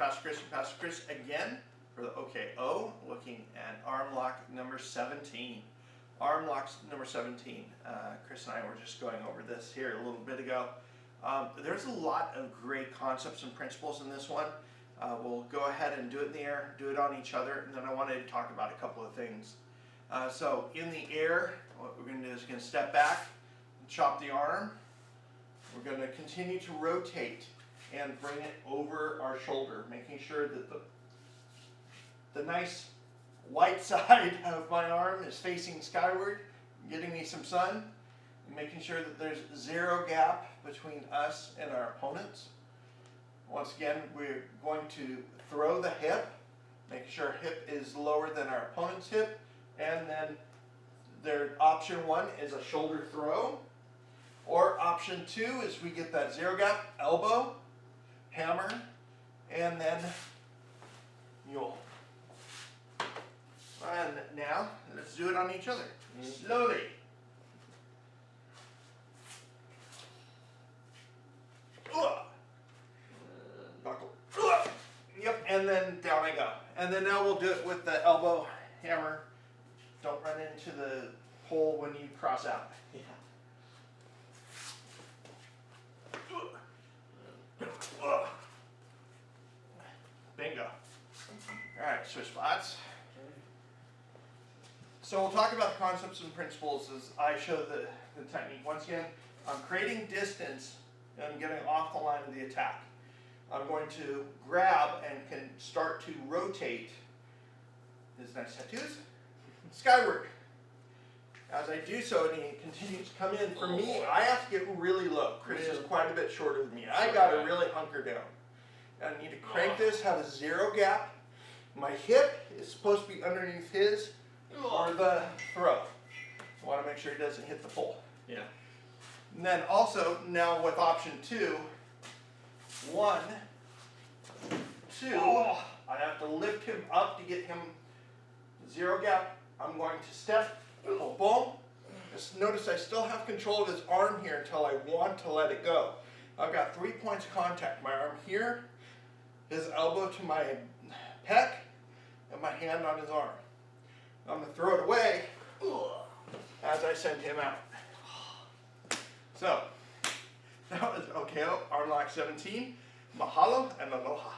Pastor Chris and Pastor Chris again for the OKO, looking at arm lock number 17. Arm lock number 17. Chris and I were just going over this here a little bit ago. There's a lot of great concepts and principles in this one. We'll go ahead and do it in the air, do it on each other, and then I wanted to talk about a couple of things. So in the air, what we're going to do is step back, and chop the arm. We're going to continue to rotate and bring it over our shoulder, making sure that the nice white side of my arm is facing skyward, getting me some sun, and making sure that there's zero gap between us and our opponents. Once again, we're going to throw the hip, make sure our hip is lower than our opponent's hip, and then option one is a shoulder throw, or option two is we get that zero gap, elbow, hammer, and then mule. And now, let's do it on each other. Slowly. Buckle. Yep, and then down I go. And then now we'll do it with the elbow, hammer. Don't run into the hole when you cross out. Yeah. Bingo. Alright, switch spots. So we'll talk about the concepts and principles as I show the technique. Once again, I'm creating distance and I'm getting off the line of the attack. I'm going to grab and can start to rotate his nice tattoos skyward. As I do so, and he continues to come in, for me, I have to get really low. Chris is quite a bit shorter than me. I got to really hunker down. I need to crank this, have a zero gap. My hip is supposed to be underneath his or the throw. I want to make sure he doesn't hit the pole. Yeah. And then also, now with option two, 1, 2, I have to lift him up to get him zero gap. I'm going to step, boom. Just notice I still have control of his arm here until I want to let it go. I've got 3 points of contact. My arm here, his elbow to my pec, and my hand on his arm. I'm going to throw it away as I send him out. So, that was OKO Arm Lock 17. Mahalo and aloha.